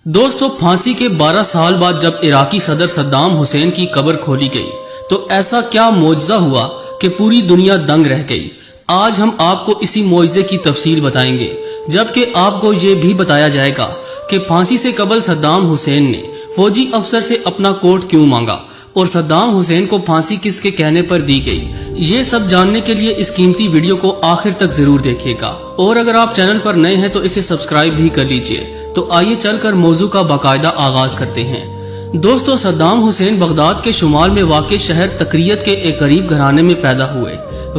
दोस्तों, फांसी के 12 साल बाद जब इराकी सदर सद्दाम हुसैन की कब्र खोली गई तो ऐसा क्या मौजज़ा हुआ कि पूरी दुनिया दंग रह गई। आज हम आपको इसी मौजज़े की तफसील बताएंगे, जबकि आपको ये भी बताया जाएगा कि फांसी से कबल सद्दाम हुसैन ने फौजी अफसर से अपना कोट क्यों मांगा और सद्दाम हुसैन को फांसी किसके कहने पर दी गई। ये सब जानने के लिए इस कीमती वीडियो को आखिर तक जरूर देखिएगा, और अगर आप चैनल पर नए हैं तो इसे सब्सक्राइब भी कर लीजिए। तो आइए चलकर मौजू का बाकायदा आगाज करते हैं। दोस्तों, सद्दाम हुसैन बगदाद के शुमाल में वाक़ शहर तकरियत के एक गरीब घराने में पैदा हुए।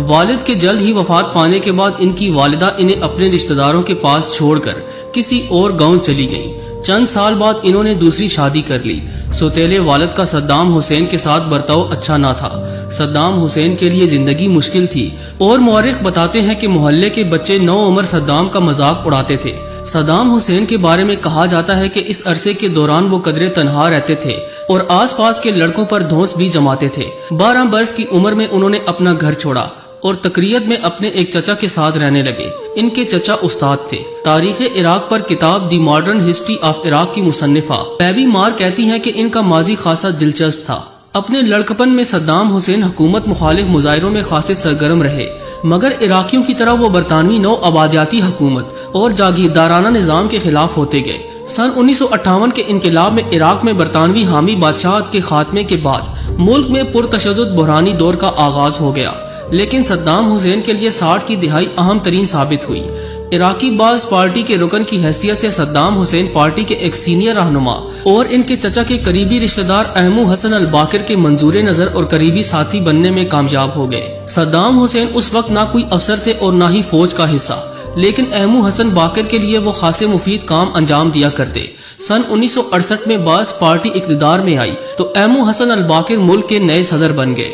वालिद के जल्द ही वफात पाने के बाद इनकी वालिदा इन्हें अपने रिश्तेदारों के पास छोड़कर किसी और गांव चली गईं। चंद साल बाद इन्होंने दूसरी शादी कर ली। सौतेले वालिद का सद्दाम हुसैन के साथ बर्ताव अच्छा ना था। सद्दाम हुसैन के लिए जिंदगी मुश्किल थी और मुअर्रिख बताते हैं कि मोहल्ले के बच्चे नौ उम्र सद्दाम का मजाक उड़ाते थे। सद्दाम हुसैन के बारे में कहा जाता है कि इस अरसे के दौरान वो कदरे तन्हा रहते थे और आसपास के लड़कों पर धौंस भी जमाते थे। 12 बरस की उम्र में उन्होंने अपना घर छोड़ा और तकरियत में अपने एक चचा के साथ रहने लगे। इनके चचा उस्ताद थे। तारीख इराक पर किताब दी मॉडर्न हिस्ट्री ऑफ इराक की मुसन्निफा पैबी मार कहती हैं कि इनका माजी खासा दिलचस्प था। अपने लड़कपन में सद्दाम हुसैन हुकूमत मुखालिफ मुजाहिरों में खासे सरगर्म रहे, मगर इराकियों की तरह वो बरतानवी नौ आबादियाती हुकूमत और जागीरदाराना निजाम के खिलाफ होते गए। सन 1958 के इनकलाब में इराक में बरतानवी हामी बादशाहत के खात्मे के बाद मुल्क में पुरतशद्दुद बुरहानी दौर का आगाज हो गया, लेकिन सद्दाम हुसैन के लिए 60 की दिहाई अहम तरीन साबित हुई। इराकी बाज पार्टी के रुकन की हैसियत से सद्दाम हुसैन पार्टी के एक सीनियर रहनुमा और इनके चचा के करीबी रिश्तेदार अहमू हसन अल बाकिर के मंजूर नजर और करीबी साथी बनने में कामयाब हो गए। सद्दाम हुसैन उस वक्त ना कोई अफसर थे और ना ही फौज का हिस्सा, लेकिन अहमू हसन बाकिर के लिए वो खासे मुफीद काम अंजाम दिया करते। सन 1968 में बाज पार्टी इक़्तिदार में आई तो अहमू हसन अल बाकिर मुल्क के नए सदर बन गए।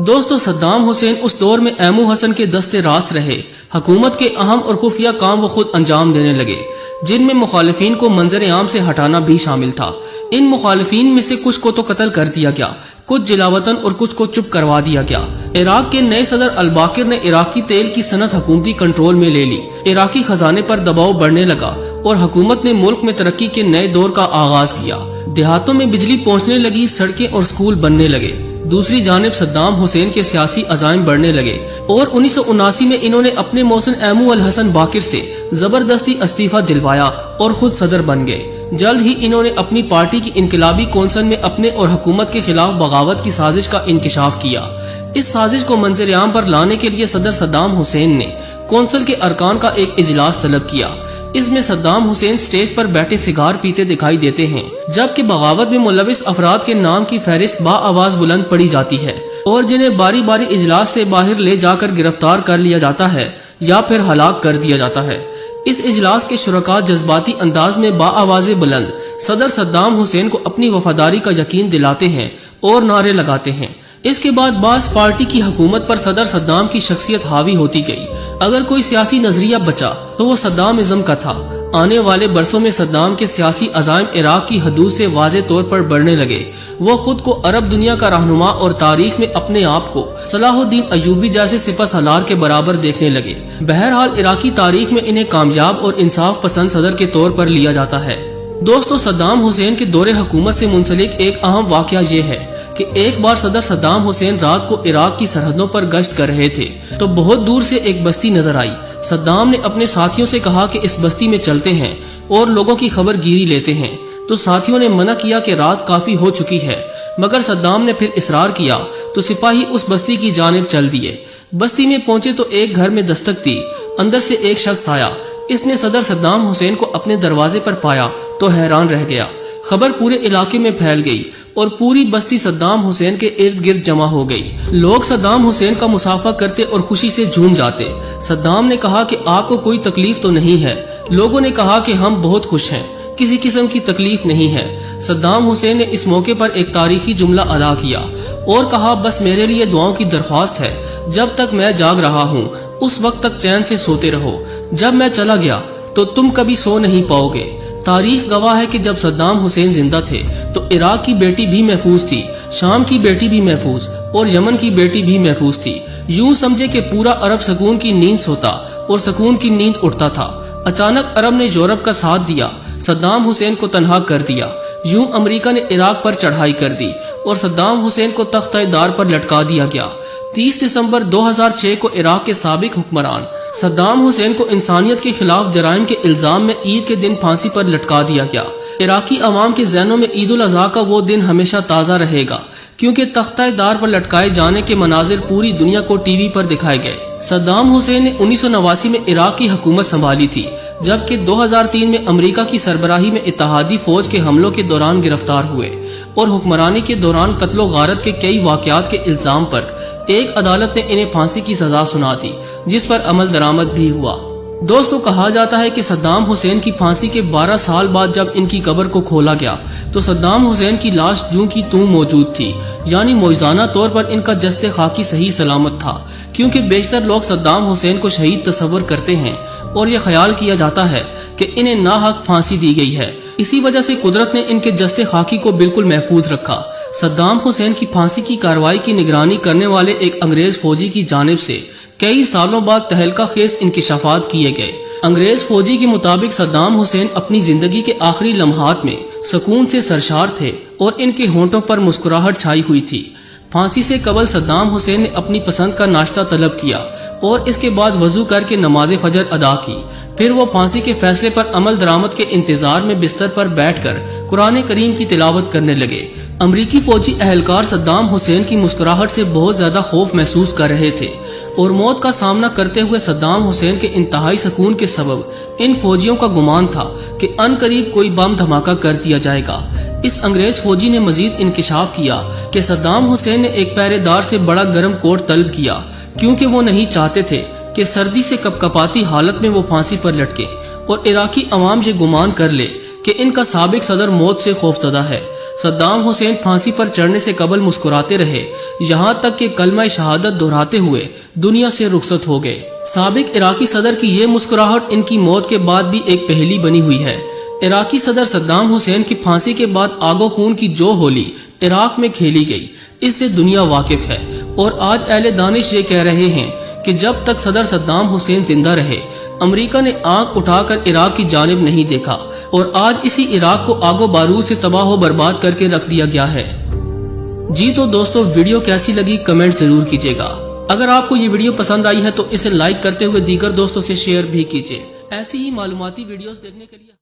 दोस्तों, सद्दाम हुसैन उस दौर में अहमू हसन के दस्ते रास्त रहे। हुकूमत के अहम और खुफिया काम वो खुद अंजाम देने लगे, जिनमें मुखालिफिन को मंजर आम से हटाना भी शामिल था। इन मुखालिफिन में से कुछ को तो कत्ल कर दिया गया, कुछ जिलावतन और कुछ को चुप करवा दिया गया। इराक के नए सदर अल बाकिर ने इराकी तेल की सनत हुकूमती कंट्रोल में ले ली। इराकी खजाने पर दबाव बढ़ने लगा और हुकूमत ने मुल्क में तरक्की के नए दौर का आगाज किया। देहातों में बिजली पहुँचने लगी, सड़कें और स्कूल बनने लगे। दूसरी जानिब सद्दाम हुसैन के सियासी अज़ाइम बढ़ने लगे और 1979 में इन्होंने अपने मौसन अहमू अल हसन बाकिर से जबरदस्ती इस्तीफा दिलवाया और खुद सदर बन गए। जल्द ही इन्होंने अपनी पार्टी की इनकलाबी कौंसल में अपने और हुकूमत के खिलाफ बगावत की साजिश का इंकिशाफ किया। इस साजिश को मंजर आम पर लाने के लिए सदर सद्दाम हुसैन ने कौंसल के अरकान का एक इजलास तलब किया। इसमें सद्दाम हुसैन स्टेज पर बैठे सिगार पीते दिखाई देते हैं, जबकि बगावत में मुलविस अफराद के नाम की फहरिस्त बाआवाज बुलंद पड़ी जाती है और जिन्हें बारी बारी इजलास से बाहर ले जाकर गिरफ्तार कर लिया जाता है या फिर हलाक कर दिया जाता है। इस इजलास के शुरका जज्बाती अंदाज में बाआवाज़े बुलंद सदर सद्दाम हुसैन को अपनी वफादारी का यकीन दिलाते हैं और नारे लगाते हैं। इसके बाद बास पार्टी की हुकूमत पर सदर सद्दाम की शख्सियत हावी होती गई। अगर कोई सियासी नजरिया बचा तो वो सद्दामिज्म का था। आने वाले बरसों में सद्दाम के सियासी अज़ाइम इराक की हदूद से वाज़े तौर पर बढ़ने लगे। वो खुद को अरब दुनिया का रहनुमा और तारीख में अपने आप को सलाहुद्दीन अयूबी जैसे सिपह सालार के बराबर देखने लगे। बहरहाल इराकी तारीख में इन्हें कामयाब और इंसाफ पसंद सदर के तौर पर लिया जाता है। दोस्तों, सद्दाम हुसैन के दौरे हुकूमत से मुंसलिक एक अहम वाकया ये है कि एक बार सदर सद्दाम हुसैन रात को इराक की सरहदों पर गश्त कर रहे थे तो बहुत दूर से एक बस्ती नजर आई। सद्दाम ने अपने साथियों से कहा कि इस बस्ती में चलते हैं और लोगों की खबर गिरी लेते हैं, तो साथियों ने मना किया कि रात काफी हो चुकी है, मगर सद्दाम ने फिर इसरार किया तो सिपाही उस बस्ती की जानिब चल दिए। बस्ती में पहुंचे तो एक घर में दस्तक दी। अंदर से एक शख्स आया। इसने सदर सद्दाम हुसैन को अपने दरवाजे पर पाया तो हैरान रह गया। खबर पूरे इलाके में फैल गई और पूरी बस्ती सद्दाम हुसैन के इर्द गिर्द जमा हो गई। लोग सद्दाम हुसैन का मुसाफा करते और खुशी से झूम जाते। सद्दाम ने कहा कि आपको कोई तकलीफ तो नहीं है। लोगों ने कहा कि हम बहुत खुश हैं, किसी किस्म की तकलीफ नहीं है। सद्दाम हुसैन ने इस मौके पर एक तारीखी जुमला अदा किया और कहा, बस मेरे लिए दुआओं की दरख्वास्त है। जब तक मैं जाग रहा हूँ उस वक्त तक चैन से सोते रहो। जब मैं चला गया तो तुम कभी सो नहीं पाओगे। तारीख गवाह है कि जब सद्दाम हुसैन जिंदा थे तो इराक की बेटी भी महफूज थी, शाम की बेटी भी महफूज और यमन की बेटी भी महफूज थी। यूं समझे कि पूरा अरब सुकून की नींद सोता और सुकून की नींद उठता था। अचानक अरब ने यूरोप का साथ दिया। صدام حسین کو تنہا کر دیا۔ یوں امریکہ نے عراق پر چڑھائی کر دی اور صدام حسین کو تختہ دار پر لٹکا دیا گیا۔ 30 دسمبر 2006 کو عراق کے سابق حکمران صدام حسین کو انسانیت کے خلاف جرائم کے الزام میں عید کے دن پھانسی پر لٹکا دیا گیا۔ عراقی عوام کے ذہنوں میں عید الاضحیٰ کا وہ دن ہمیشہ تازہ رہے گا، کیونکہ تختہ دار پر لٹکائے جانے کے مناظر پوری دنیا کو ٹی وی پر دکھائے گئے۔ صدام حسین نے 1989 میں عراق کی حکومت سنبھالی تھی، جبکہ 2003 میں امریکہ کی سربراہی میں اتحادی فوج کے حملوں کے دوران گرفتار ہوئے اور حکمرانی کے دوران قتل و غارت کے کئی واقعات کے الزام پر ایک عدالت نے انہیں پھانسی کی سزا سنا دی، جس پر عمل درآمد بھی ہوا۔ دوستو، کہا جاتا ہے کہ صدام حسین کی پھانسی کے 12 سال بعد جب ان کی قبر کو کھولا گیا تو صدام حسین کی لاش جوں کی توں موجود تھی، یعنی معجزانہ طور پر ان کا جسد خاکی صحیح سلامت تھا، کیونکہ بیشتر لوگ صدام حسین کو شہید تصور کرتے ہیں اور یہ خیال کیا جاتا ہے کہ انہیں ناحق پھانسی دی گئی ہے۔ اسی وجہ سے قدرت نے ان کے جسد خاکی کو بالکل محفوظ رکھا۔ صدام حسین کی پھانسی کی کارروائی کی نگرانی کرنے والے ایک انگریز فوجی کی جانب سے کئی سالوں بعد تہلکہ خیز انکشافات کیے گئے۔ انگریز فوجی کے مطابق صدام حسین اپنی زندگی کے آخری لمحات میں سکون سے سرشار تھے اور ان کے ہونٹوں پر مسکراہٹ چھائی ہوئی تھی۔ پھانسی سے قبل صدام حسین نے اپنی پسند کا ناشتہ طلب کیا اور اس کے بعد وضو کر کے نماز فجر ادا کی۔ پھر وہ پھانسی کے فیصلے پر عمل درآمد کے انتظار میں بستر پر بیٹھ کر قرآن کریم کی تلاوت کرنے لگے۔ امریکی فوجی اہلکار صدام حسین کی مسکراہٹ سے بہت زیادہ خوف محسوس کر رہے تھے اور موت کا سامنا کرتے ہوئے صدام حسین کے انتہائی سکون کے سبب ان فوجیوں کا گمان تھا کہ ان قریب کوئی بم دھماکہ کر دیا جائے گا۔ اس انگریز فوجی نے مزید انکشاف کیا کہ صدام حسین نے ایک پہرے دار سے بڑا گرم کوٹ طلب کیا، کیونکہ وہ نہیں چاہتے تھے کہ سردی سے کپکپاتی حالت میں وہ پھانسی پر لٹکے اور عراقی عوام یہ گمان کر لے کہ ان کا سابق صدر موت سے خوفزدہ ہے۔ صدام حسین پھانسی پر چڑھنے سے قبل مسکراتے رہے، یہاں تک کہ کلمہ شہادت دہراتے ہوئے دنیا سے رخصت ہو گئے۔ سابق عراقی صدر کی یہ مسکراہٹ ان کی موت کے بعد بھی ایک پہیلی بنی ہوئی ہے۔ عراقی صدر صدام حسین کی پھانسی کے بعد آگ و خون کی جو ہولی عراق میں کھیلی گئی، اس سے دنیا واقف ہے، اور آج اہل دانش یہ کہہ رہے ہیں کہ جب تک صدر صدام حسین زندہ رہے، امریکہ نے آنکھ اٹھا کر عراق کی جانب نہیں دیکھا، اور آج اسی عراق کو آگ و بارود سے تباہ و برباد کر کے رکھ دیا گیا ہے۔ جی تو دوستو، ویڈیو کیسی لگی کمنٹ ضرور کیجیے گا۔ اگر آپ کو یہ ویڈیو پسند آئی ہے تو اسے لائک کرتے ہوئے دیگر دوستوں سے شیئر بھی کیجیے۔ ایسی ہی معلوماتی ویڈیوز دیکھنے کے لیے